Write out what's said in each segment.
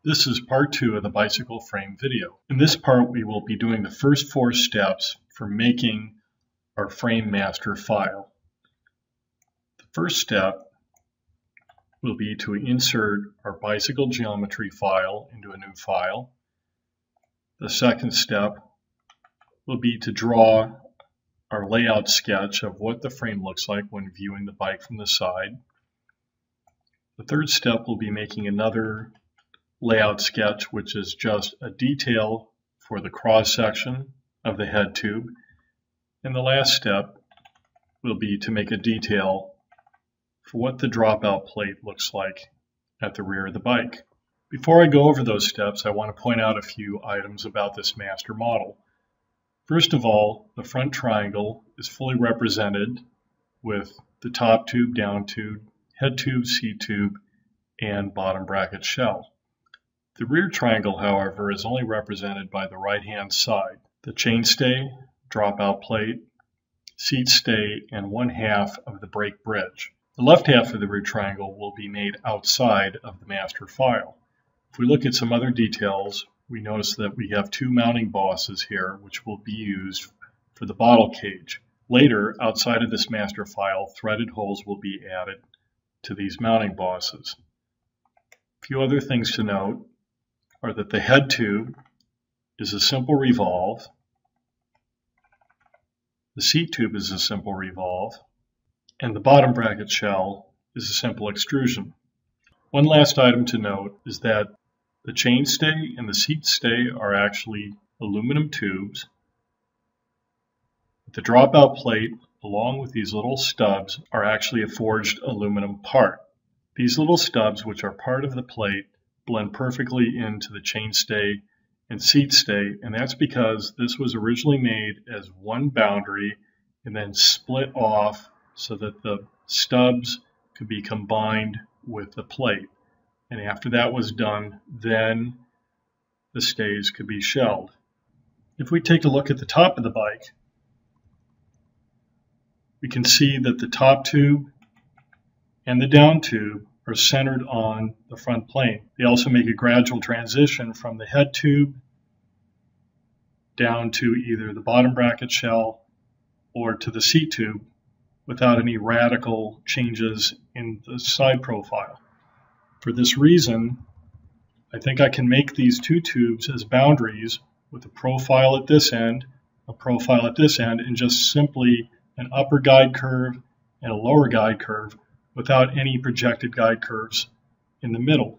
This is part 2 of the bicycle frame video. In this part, we will be doing the first 4 steps for making our frame master file. The first step will be to insert our bicycle geometry file into a new file. The second step will be to draw our layout sketch of what the frame looks like when viewing the bike from the side. The third step will be making another layout sketch, which is just a detail for the cross section of the head tube. And the last step will be to make a detail for what the dropout plate looks like at the rear of the bike. Before I go over those steps, I want to point out a few items about this master model. First of all, the front triangle is fully represented with the top tube, down tube, head tube, seat tube, and bottom bracket shell. The rear triangle, however, is only represented by the right-hand side, the chainstay, dropout plate, seat stay, and one half of the brake bridge. The left half of the rear triangle will be made outside of the master file. If we look at some other details, we notice that we have 2 mounting bosses here, which will be used for the bottle cage. Later, outside of this master file, threaded holes will be added to these mounting bosses. A few other things to note are that the head tube is a simple revolve, the seat tube is a simple revolve, and the bottom bracket shell is a simple extrusion. One last item to note is that the chainstay and the seat stay are actually aluminum tubes. The dropout plate, along with these little stubs, are actually a forged aluminum part. These little stubs, which are part of the plate, blend perfectly into the chainstay and seat stay, and that's because this was originally made as one boundary and then split off so that the stubs could be combined with the plate. And after that was done, then the stays could be shelled. If we take a look at the top of the bike, we can see that the top tube and the down tube are centered on the front plane. They also make a gradual transition from the head tube down to either the bottom bracket shell or to the seat tube without any radical changes in the side profile. For this reason, I think I can make these 2 tubes as boundaries with a profile at this end, a profile at this end, and just simply an upper guide curve and a lower guide curve without any projected guide curves in the middle.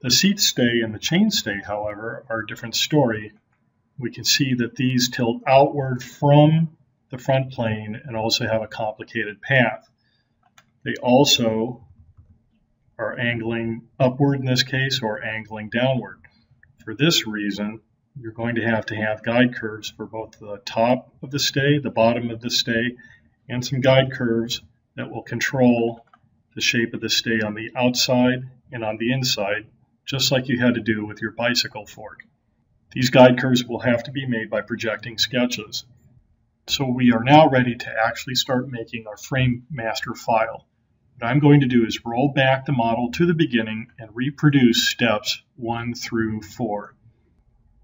The seat stay and the chain stay, however, are a different story. We can see that these tilt outward from the front plane and also have a complicated path. They also are angling upward in this case or angling downward. For this reason, you're going to have guide curves for both the top of the stay, the bottom of the stay, and some guide curves that will control the shape of the stay on the outside and on the inside, just like you had to do with your bicycle fork. These guide curves will have to be made by projecting sketches. So we are now ready to actually start making our frame master file. What I'm going to do is roll back the model to the beginning and reproduce steps 1 through 4.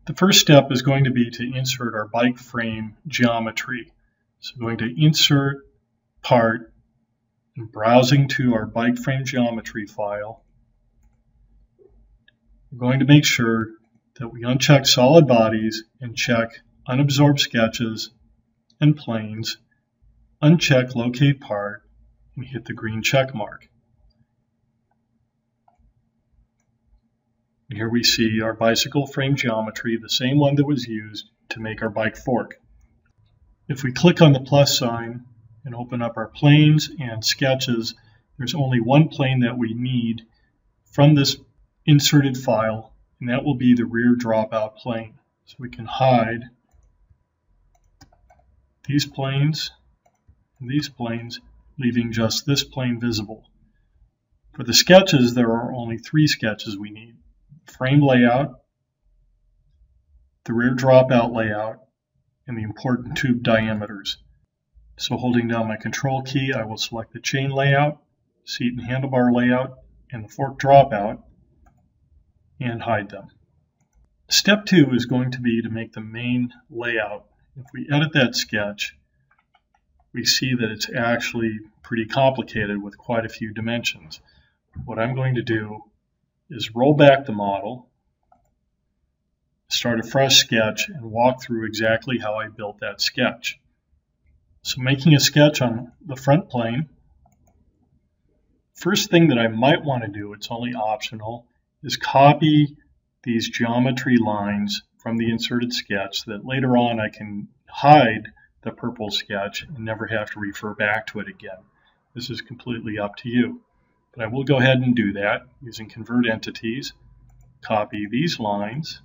The first step is going to be to insert our bike frame geometry. So I'm going to insert part and browsing to our bike frame geometry file. We're going to make sure that we uncheck solid bodies and check unabsorbed sketches and planes, uncheck locate part, and hit the green check mark. And here we see our bicycle frame geometry, the same one that was used to make our bike fork. If we click on the plus sign and open up our planes and sketches, there's only one plane that we need from this inserted file, and that will be the rear dropout plane. So we can hide these planes and these planes, leaving just this plane visible. For the sketches, there are only 3 sketches we need: frame layout, the rear dropout layout, and the important tube diameters. So holding down my control key, I will select the chain layout, seat and handlebar layout, and the fork dropout, and hide them. Step 2 is going to be to make the main layout. If we edit that sketch, we see that it's actually pretty complicated with quite a few dimensions. What I'm going to do is roll back the model, start a fresh sketch, and walk through exactly how I built that sketch. So making a sketch on the front plane, first thing that I might want to do, it's only optional, is copy these geometry lines from the inserted sketch so that later on I can hide the purple sketch and never have to refer back to it again. This is completely up to you. But I will go ahead and do that using Convert Entities, copy these lines,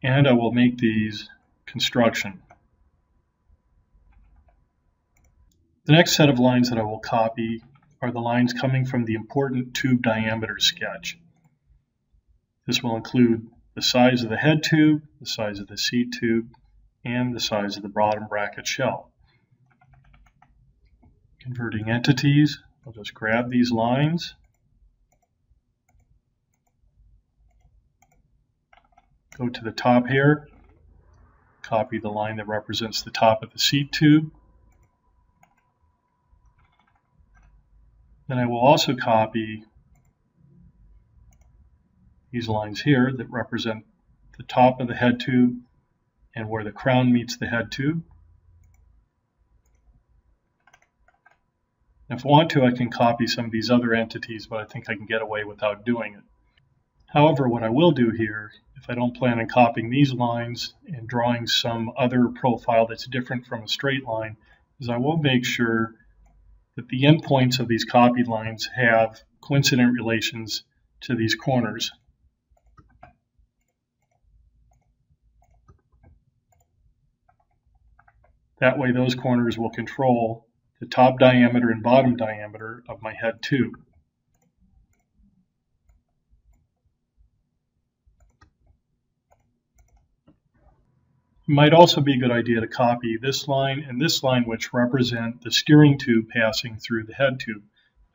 and I will make these construction. The next set of lines that I will copy are the lines coming from the important tube diameter sketch. This will include the size of the head tube, the size of the seat tube, and the size of the bottom bracket shell. Converting entities, I'll just grab these lines, go to the top here, copy the line that represents the top of the seat tube. Then I will also copy these lines here that represent the top of the head tube and where the crown meets the head tube. If I want to, I can copy some of these other entities, but I think I can get away without doing it. However, what I will do here, if I don't plan on copying these lines and drawing some other profile that's different from a straight line, is I will make sure that the endpoints of these copied lines have coincident relations to these corners. That way those corners will control the top diameter and bottom diameter of my head tube. It might also be a good idea to copy this line and this line, which represent the steering tube passing through the head tube.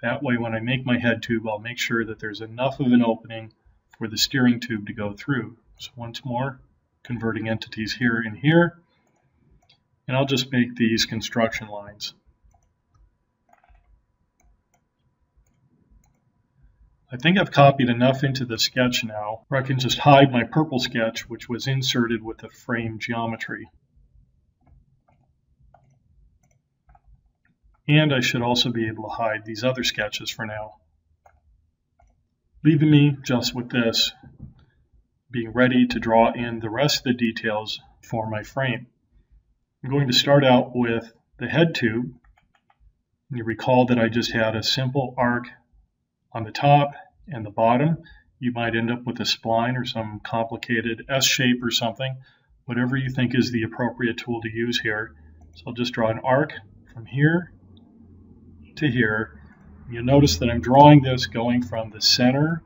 That way when I make my head tube, I'll make sure that there's enough of an opening for the steering tube to go through. So once more, converting entities here and here, and I'll just make these construction lines. I think I've copied enough into the sketch now where I can just hide my purple sketch, which was inserted with the frame geometry. And I should also be able to hide these other sketches for now, leaving me just with this, being ready to draw in the rest of the details for my frame. I'm going to start out with the head tube. You recall that I just had a simple arc on the top and the bottom. You might end up with a spline or some complicated S shape or something, whatever you think is the appropriate tool to use here. So I'll just draw an arc from here to here. You'll notice that I'm drawing this going from the center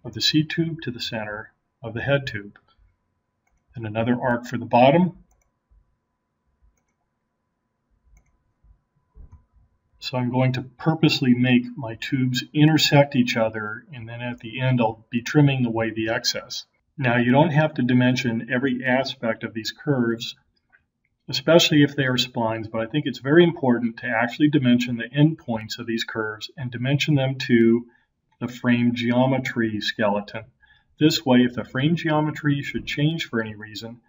of the seat tube to the center of the head tube. And another arc for the bottom. So I'm going to purposely make my tubes intersect each other, and then at the end I'll be trimming away the excess. Now you don't have to dimension every aspect of these curves, especially if they are splines, but I think it's very important to actually dimension the endpoints of these curves and dimension them to the frame geometry skeleton. This way, if the frame geometry should change for any reason,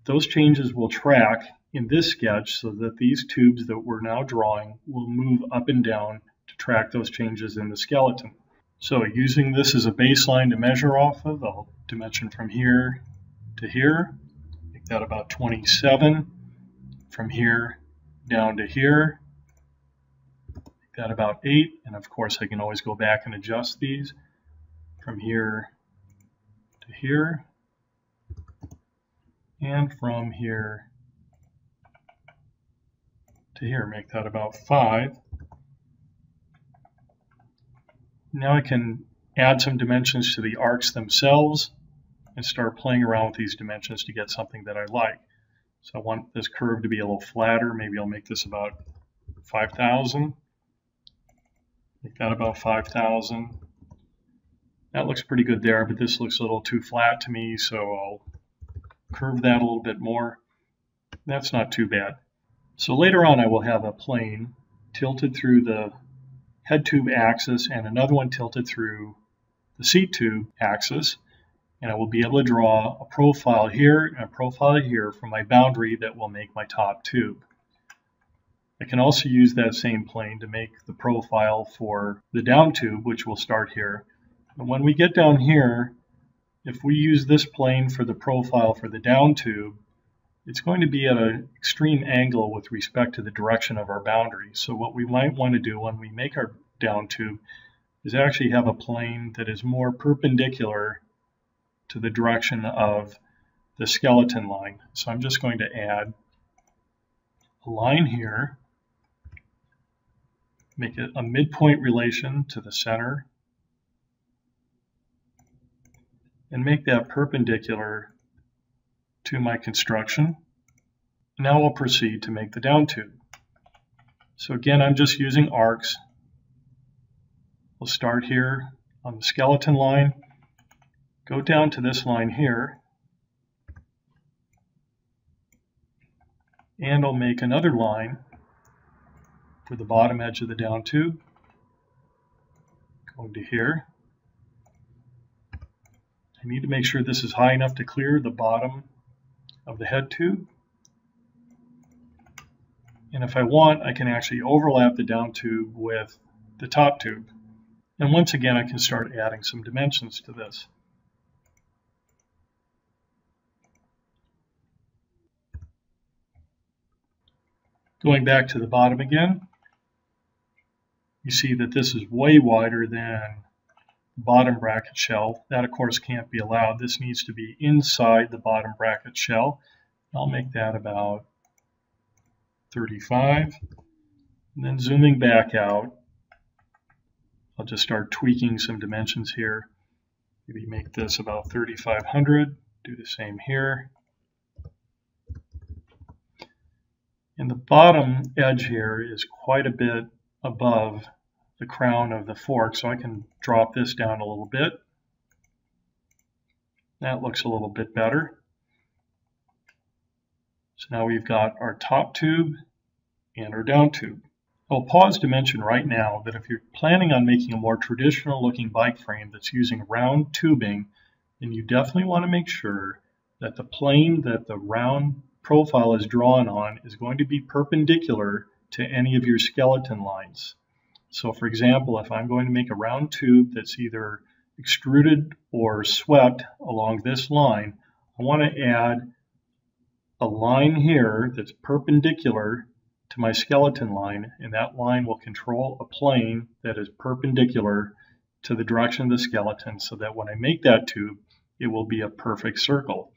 those changes will track in this sketch so that these tubes that we're now drawing will move up and down to track those changes in the skeleton. So using this as a baseline to measure off of, I'll dimension from here to here, make that about 27, from here down to here, make that about 8, and of course I can always go back and adjust these from here to here, and from here to here, make that about 5. Now I can add some dimensions to the arcs themselves and start playing around with these dimensions to get something that I like. So I want this curve to be a little flatter. Maybe I'll make this about 5,000. Make that about 5,000. That looks pretty good there, but this looks a little too flat to me, so I'll curve that a little bit more. That's not too bad. So later on I will have a plane tilted through the head tube axis and another one tilted through the seat tube axis, and I will be able to draw a profile here and a profile here for my boundary that will make my top tube. I can also use that same plane to make the profile for the down tube, which will start here. And when we get down here, if we use this plane for the profile for the down tube, it's going to be at an extreme angle with respect to the direction of our boundary. So what we might want to do when we make our down tube is actually have a plane that is more perpendicular to the direction of the skeleton line. So I'm just going to add a line here, make it a midpoint relation to the center, and make that perpendicular to my construction. Now we'll proceed to make the down tube. So again, I'm just using arcs. We'll start here on the skeleton line, go down to this line here, and I'll make another line for the bottom edge of the down tube, going to here. I need to make sure this is high enough to clear the bottom of the head tube. And if I want, I can actually overlap the down tube with the top tube. And once again, I can start adding some dimensions to this. Going back to the bottom again, you see that this is way wider than bottom bracket shell. That of course can't be allowed. This needs to be inside the bottom bracket shell. I'll make that about 35. And then zooming back out, I'll just start tweaking some dimensions here. Maybe make this about 3,500. Do the same here. And the bottom edge here is quite a bit above the crown of the fork, so I can drop this down a little bit. That looks a little bit better. So now we've got our top tube and our down tube. I'll pause to mention right now that if you're planning on making a more traditional looking bike frame that's using round tubing, then you definitely want to make sure that the plane that the round profile is drawn on is going to be perpendicular to any of your skeleton lines. So for example, if I'm going to make a round tube that's either extruded or swept along this line, I want to add a line here that's perpendicular to my skeleton line, and that line will control a plane that is perpendicular to the direction of the skeleton, so that when I make that tube, it will be a perfect circle.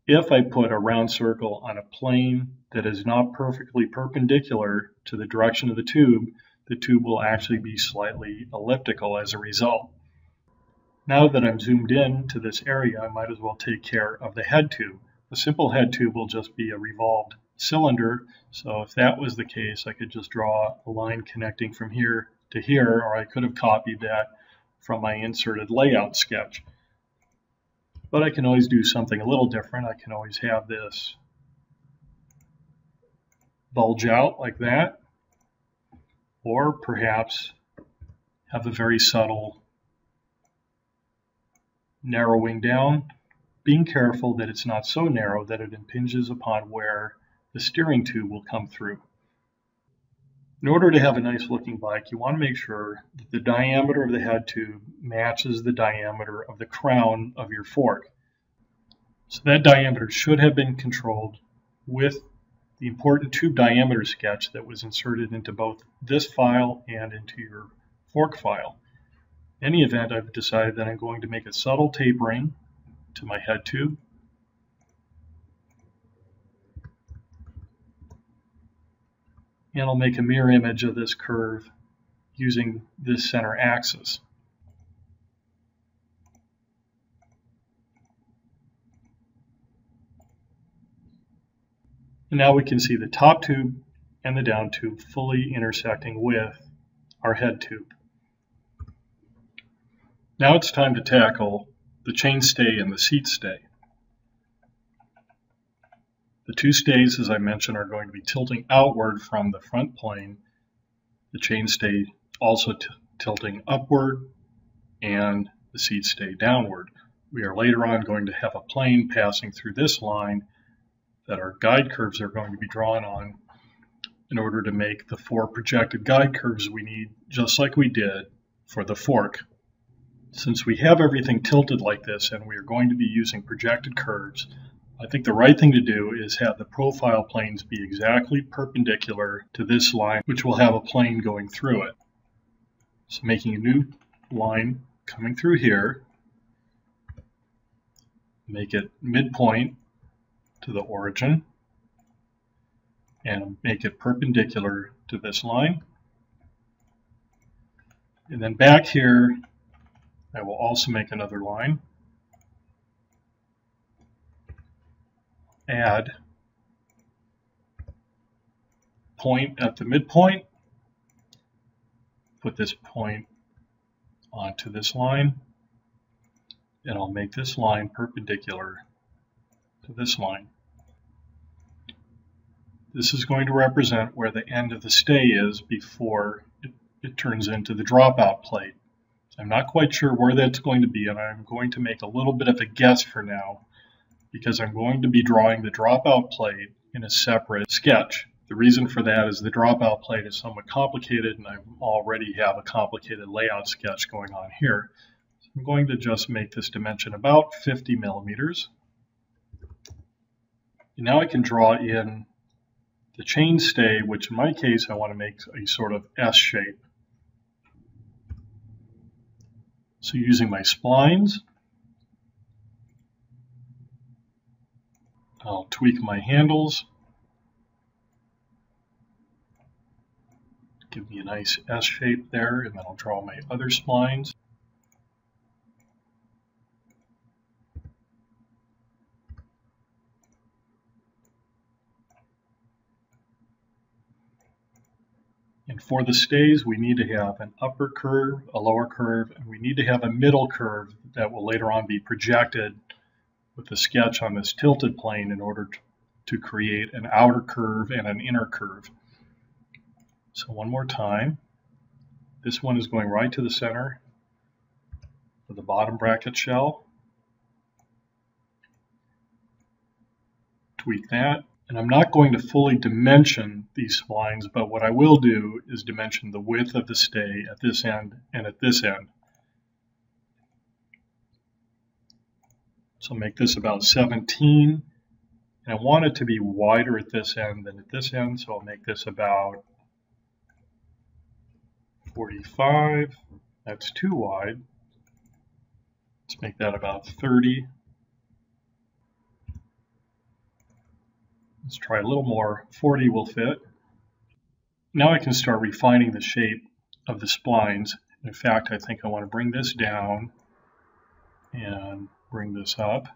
If I put a round circle on a plane that is not perfectly perpendicular to the direction of the tube will actually be slightly elliptical as a result. Now that I'm zoomed in to this area, I might as well take care of the head tube. A simple head tube will just be a revolved cylinder, so if that was the case, I could just draw a line connecting from here to here, or I could have copied that from my inserted layout sketch. But I can always do something a little different. I can always have this bulge out like that, or perhaps have a very subtle narrowing down, being careful that it's not so narrow that it impinges upon where the steering tube will come through. In order to have a nice looking bike, you want to make sure that the diameter of the head tube matches the diameter of the crown of your fork. So that diameter should have been controlled with the important tube diameter sketch that was inserted into both this file and into your fork file. In any event, I've decided that I'm going to make a subtle tapering to my head tube. And I'll make a mirror image of this curve using this center axis. And now we can see the top tube and the down tube fully intersecting with our head tube. Now it's time to tackle the chain stay and the seat stay. The two stays, as I mentioned, are going to be tilting outward from the front plane. The chain stay also tilting upward, and the seat stay downward. We are later on going to have a plane passing through this line that our guide curves are going to be drawn on in order to make the 4 projected guide curves we need, just like we did for the fork. Since we have everything tilted like this and we are going to be using projected curves, I think the right thing to do is have the profile planes be exactly perpendicular to this line, which will have a plane going through it. So making a new line coming through here, make it midpoint to the origin, and make it perpendicular to this line. And then back here, I will also make another line, add point at the midpoint, put this point onto this line, and I'll make this line perpendicular to this line. This is going to represent where the end of the stay is before it turns into the dropout plate. I'm not quite sure where that's going to be, and I'm going to make a little bit of a guess for now because I'm going to be drawing the dropout plate in a separate sketch. The reason for that is the dropout plate is somewhat complicated, and I already have a complicated layout sketch going on here. So I'm going to just make this dimension about 50 millimeters. And now I can draw in the chain stay, which in my case I want to make a sort of S shape. So using my splines, I'll tweak my handles, give me a nice S shape there, and then I'll draw my other splines. And for the stays, we need to have an upper curve, a lower curve, and we need to have a middle curve that will later on be projected with the sketch on this tilted plane in order to create an outer curve and an inner curve. So one more time, this one is going right to the center of the bottom bracket shell. Tweak that. And I'm not going to fully dimension these splines, but what I will do is dimension the width of the stay at this end and at this end. So make this about 17, and I want it to be wider at this end than at this end, so I'll make this about 45. That's too wide. Let's make that about 30. Let's try a little more. 40 will fit. Now I can start refining the shape of the splines. In fact, I think I want to bring this down and bring this up.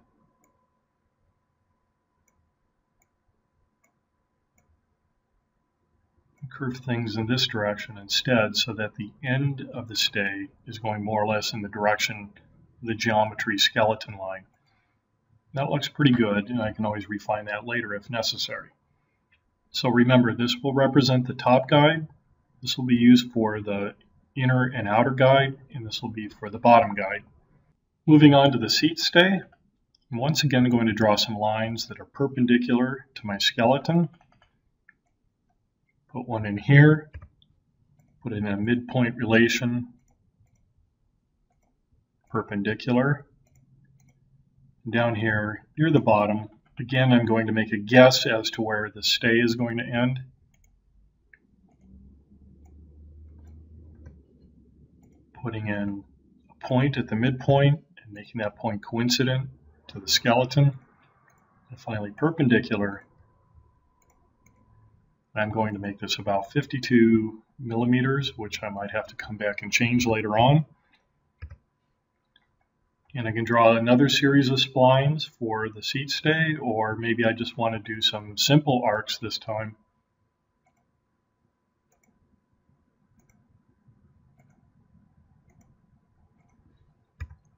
Curve things in this direction instead so that the end of the stay is going more or less in the direction of the geometry skeleton line. That looks pretty good, and I can always refine that later if necessary. So remember, this will represent the top guide, this will be used for the inner and outer guide, and this will be for the bottom guide. Moving on to the seat stay, I'm once again going to draw some lines that are perpendicular to my skeleton. Put one in here, put it in a midpoint relation, perpendicular. Down here near the bottom, again I'm going to make a guess as to where the stay is going to end. Putting in a point at the midpoint and making that point coincident to the skeleton. And finally perpendicular. I'm going to make this about 52 millimeters, which I might have to come back and change later on. And I can draw another series of splines for the seat stay, or maybe I just want to do some simple arcs this time.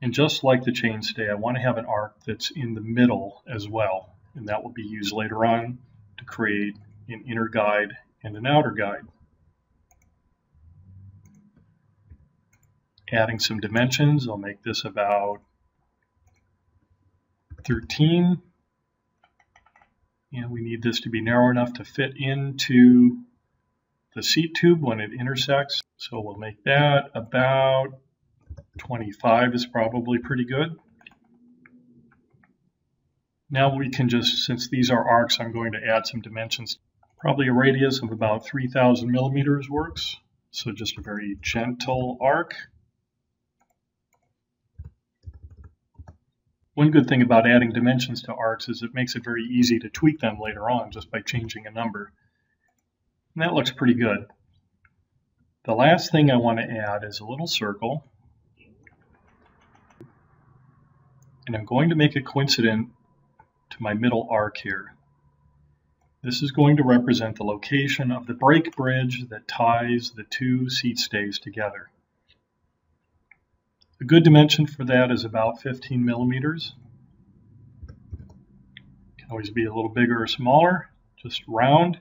And just like the chainstay, I want to have an arc that's in the middle as well, and that will be used later on to create an inner guide and an outer guide. Adding some dimensions, I'll make this about 13, and we need this to be narrow enough to fit into the seat tube when it intersects, so we'll make that about 25 is probably pretty good. Now we can just, since these are arcs, I'm going to add some dimensions. Probably a radius of about 3,000 millimeters works, so just a very gentle arc. One good thing about adding dimensions to arcs is it makes it very easy to tweak them later on just by changing a number. And that looks pretty good. The last thing I want to add is a little circle. And I'm going to make it coincident to my middle arc here. This is going to represent the location of the brake bridge that ties the two seat stays together. A good dimension for that is about 15 millimeters. Can always be a little bigger or smaller, just round.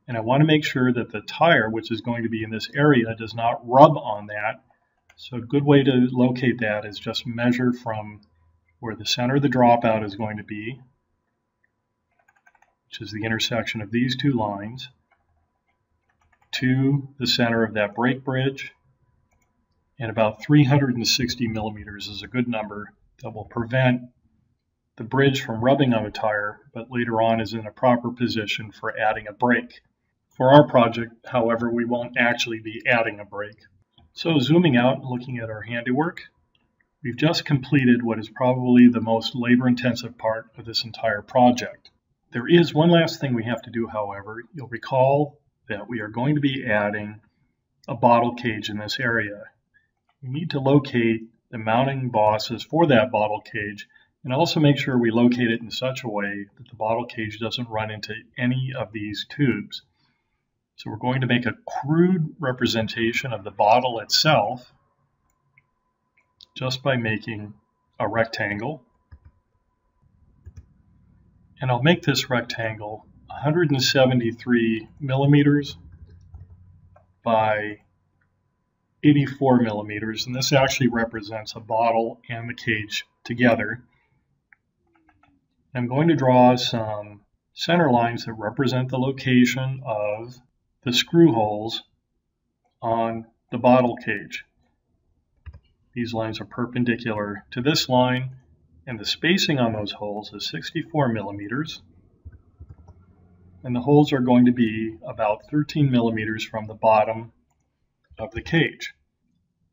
And I want to make sure that the tire, which is going to be in this area, does not rub on that. So a good way to locate that is just measure from where the center of the dropout is going to be, which is the intersection of these two lines, to the center of that brake bridge. And about 360 millimeters is a good number that will prevent the bridge from rubbing on a tire, but later on is in a proper position for adding a brake. For our project, however, we won't actually be adding a brake. So zooming out and looking at our handiwork, we've just completed what is probably the most labor-intensive part of this entire project. There is one last thing we have to do, however. You'll recall that we are going to be adding a bottle cage in this area. We need to locate the mounting bosses for that bottle cage and also make sure we locate it in such a way that the bottle cage doesn't run into any of these tubes. So we're going to make a crude representation of the bottle itself just by making a rectangle. And I'll make this rectangle 173 millimeters by 84 millimeters, and this actually represents a bottle and the cage together. I'm going to draw some center lines that represent the location of the screw holes on the bottle cage. These lines are perpendicular to this line, and the spacing on those holes is 64 millimeters. And the holes are going to be about 13 millimeters from the bottom of the cage.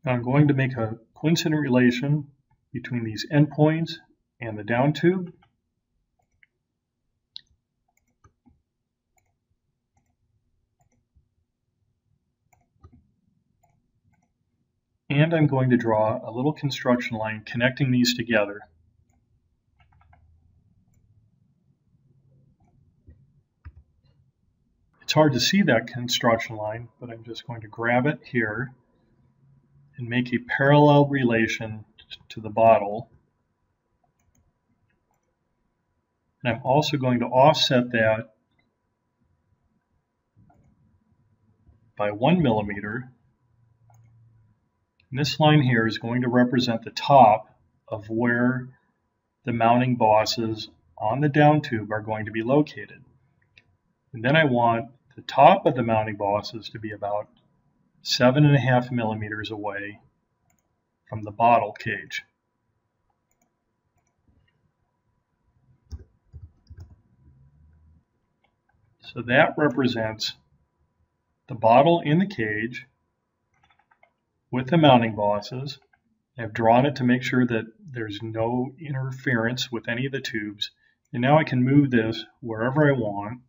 Now I'm going to make a coincident relation between these endpoints and the down tube. And I'm going to draw a little construction line connecting these together. It's hard to see that construction line, but I'm just going to grab it here and make a parallel relation to the bottle. And I'm also going to offset that by 1 millimeter. And this line here is going to represent the top of where the mounting bosses on the down tube are going to be located. And then I want the top of the mounting bosses to be about 7.5 millimeters away from the bottle cage. So that represents the bottle in the cage with the mounting bosses. I've drawn it to make sure that there's no interference with any of the tubes. And now I can move this wherever I want.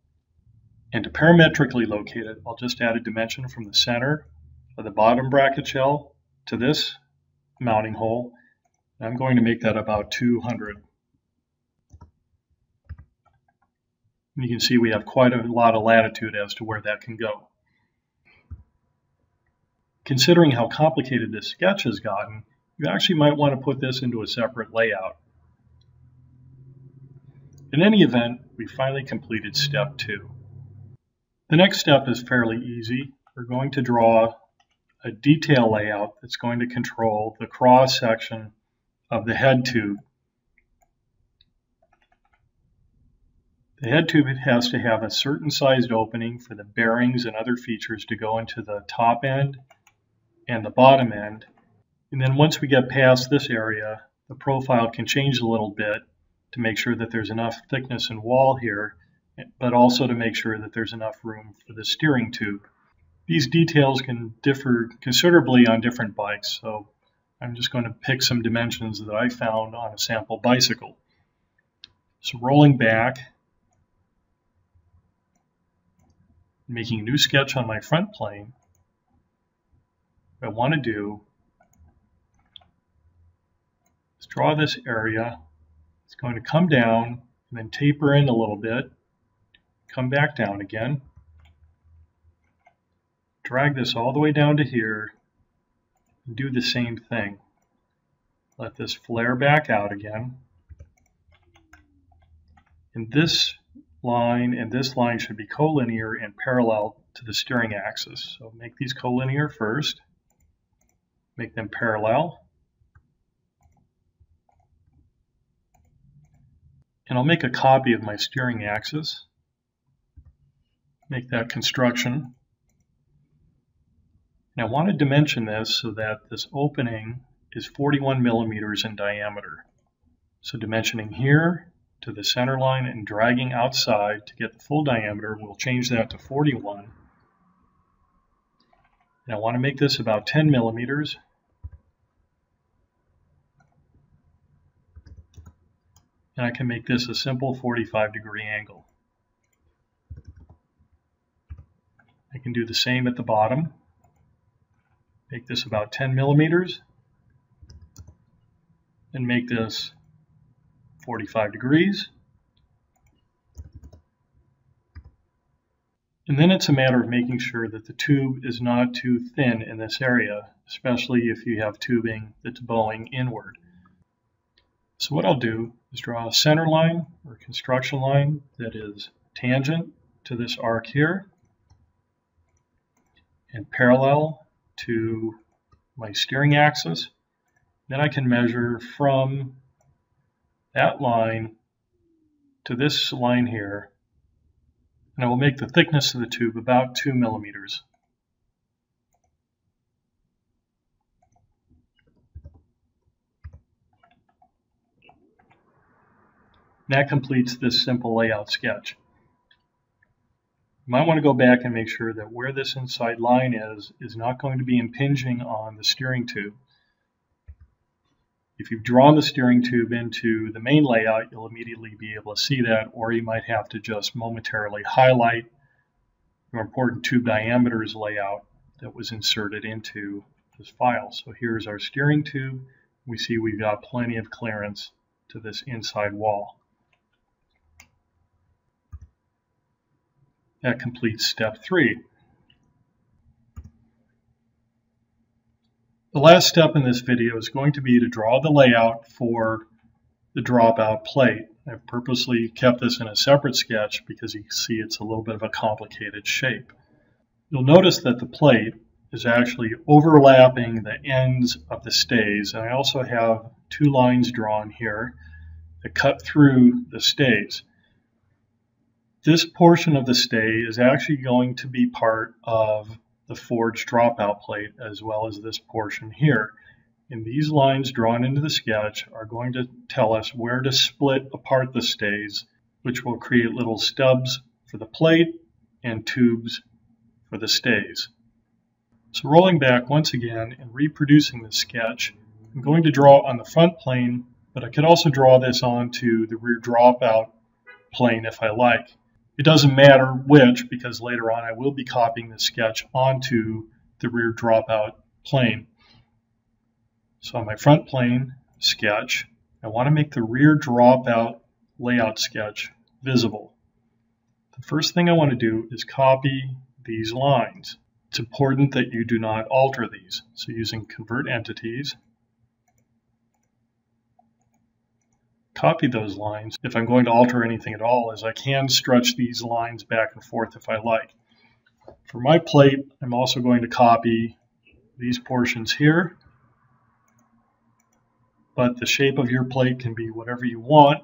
And to parametrically locate it, I'll just add a dimension from the center of the bottom bracket shell to this mounting hole. And I'm going to make that about 200. And you can see we have quite a lot of latitude as to where that can go. Considering how complicated this sketch has gotten, you actually might want to put this into a separate layout. In any event, we finally completed step 2. The next step is fairly easy. We're going to draw a detail layout that's going to control the cross section of the head tube. The head tube has to have a certain sized opening for the bearings and other features to go into the top end and the bottom end. And then once we get past this area, the profile can change a little bit to make sure that there's enough thickness and wall here, but also to make sure that there's enough room for the steering tube. These details can differ considerably on different bikes, so I'm just going to pick some dimensions that I found on a sample bicycle. So rolling back, making a new sketch on my front plane, what I want to do is draw this area. It's going to come down and then taper in a little bit, come back down again, drag this all the way down to here, and do the same thing. Let this flare back out again. And this line and this line should be collinear and parallel to the steering axis. So make these collinear first, make them parallel. And I'll make a copy of my steering axis, make that construction. And I want to dimension this so that this opening is 41 millimeters in diameter. So dimensioning here to the center line and dragging outside to get the full diameter, we'll change that to 41. And I want to make this about 10 millimeters. And I can make this a simple 45-degree angle. I can do the same at the bottom. Make this about 10 millimeters. And make this 45 degrees. And then it's a matter of making sure that the tube is not too thin in this area, especially if you have tubing that's bowing inward. So what I'll do is draw a center line or construction line that is tangent to this arc here and parallel to my steering axis. Then I can measure from that line to this line here, and I will make the thickness of the tube about 2 millimeters. That completes this simple layout sketch. You might want to go back and make sure that where this inside line is not going to be impinging on the steering tube. If you've drawn the steering tube into the main layout, you'll immediately be able to see that, or you might have to just momentarily highlight your important tube diameters layout that was inserted into this file. So here's our steering tube. We see we've got plenty of clearance to this inside wall. That completes step 3. The last step in this video is going to be to draw the layout for the dropout plate. I've purposely kept this in a separate sketch because you can see it's a little bit of a complicated shape. You'll notice that the plate is actually overlapping the ends of the stays, and I also have 2 lines drawn here that cut through the stays. This portion of the stay is actually going to be part of the forged dropout plate, as well as this portion here. And these lines drawn into the sketch are going to tell us where to split apart the stays, which will create little stubs for the plate and tubes for the stays. So rolling back once again and reproducing the sketch, I'm going to draw on the front plane, but I could also draw this onto the rear dropout plane if I like. It doesn't matter which, because later on I will be copying the sketch onto the rear dropout plane. So on my front plane sketch, I want to make the rear dropout layout sketch visible. The first thing I want to do is copy these lines. It's important that you do not alter these. So using Convert Entities, copy those lines, if I'm going to alter anything at all, is I can stretch these lines back and forth if I like. For my plate, I'm also going to copy these portions here, but the shape of your plate can be whatever you want,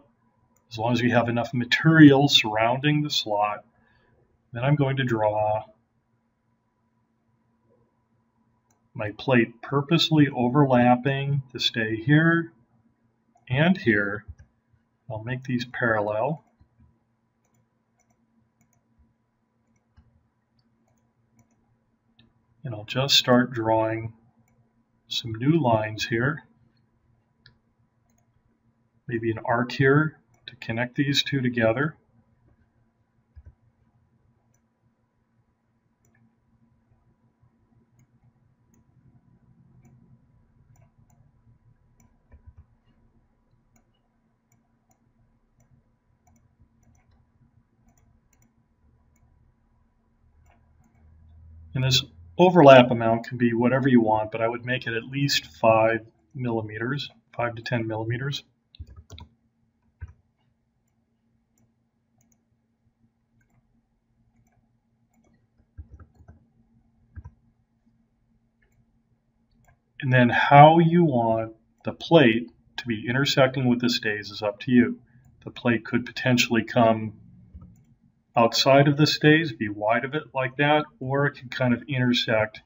as long as you have enough material surrounding the slot. Then I'm going to draw my plate purposely overlapping to stay here and here. I'll make these parallel. And I'll just start drawing some new lines here. Maybe an arc here to connect these two together. And this overlap amount can be whatever you want, but I would make it at least 5 millimeters, 5 to 10 millimeters. And then how you want the plate to be intersecting with the stays is up to you. The plate could potentially come outside of the stays, be wide of it like that, or it could kind of intersect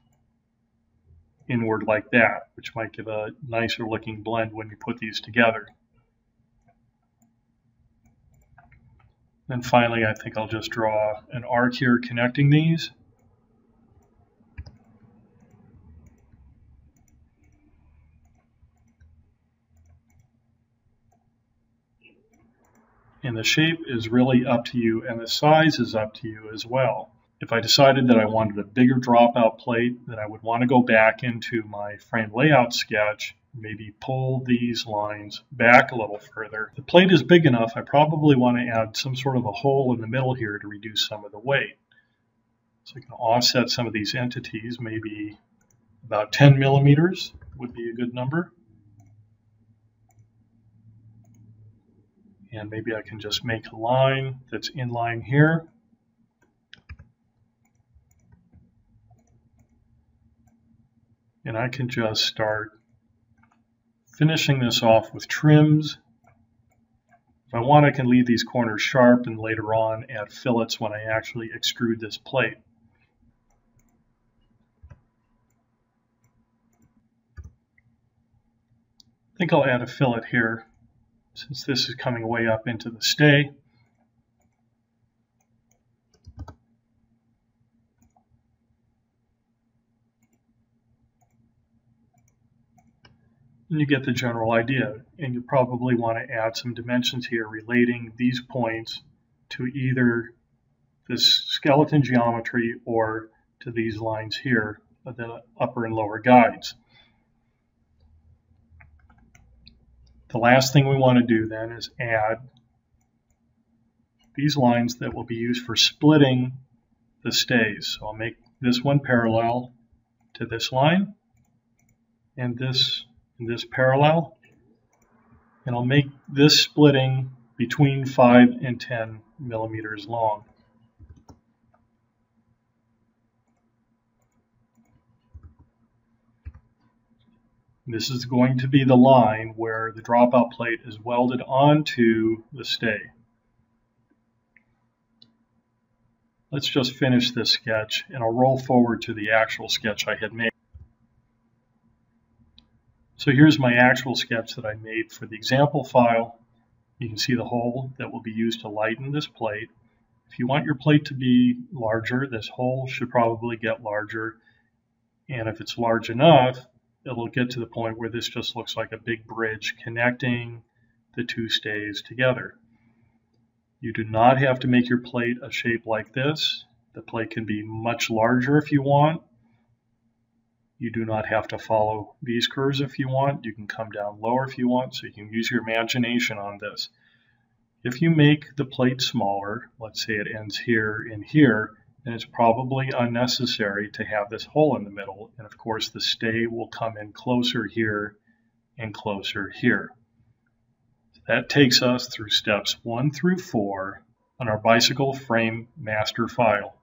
inward like that, which might give a nicer looking blend when you put these together. Then finally, I think I'll just draw an arc here connecting these. And the shape is really up to you, and the size is up to you as well. If I decided that I wanted a bigger dropout plate, then I would want to go back into my frame layout sketch, maybe pull these lines back a little further. If the plate is big enough, I probably want to add some sort of a hole in the middle here to reduce some of the weight. So I can offset some of these entities, maybe about 10 millimeters would be a good number. And maybe I can just make a line that's in line here. And I can just start finishing this off with trims. If I want, I can leave these corners sharp and later on add fillets when I actually extrude this plate. I think I'll add a fillet here, since this is coming way up into the stay. And you get the general idea, and you probably want to add some dimensions here relating these points to either this skeleton geometry or to these lines here, the upper and lower guides. The last thing we want to do then is add these lines that will be used for splitting the stays. So I'll make this one parallel to this line, and this parallel, and I'll make this splitting between 5 and 10 millimeters long. This is going to be the line where the dropout plate is welded onto the stay. Let's just finish this sketch, and I'll roll forward to the actual sketch I had made. So here's my actual sketch that I made for the example file. You can see the hole that will be used to lighten this plate. If you want your plate to be larger, this hole should probably get larger. And if it's large enough, it'll get to the point where this just looks like a big bridge connecting the two stays together. You do not have to make your plate a shape like this. The plate can be much larger if you want. You do not have to follow these curves if you want. You can come down lower if you want, so you can use your imagination on this. If you make the plate smaller, let's say it ends here and here, then it's probably unnecessary to have this hole in the middle. And of course, the stay will come in closer here and closer here. That takes us through steps 1 through 4 on our bicycle frame master file.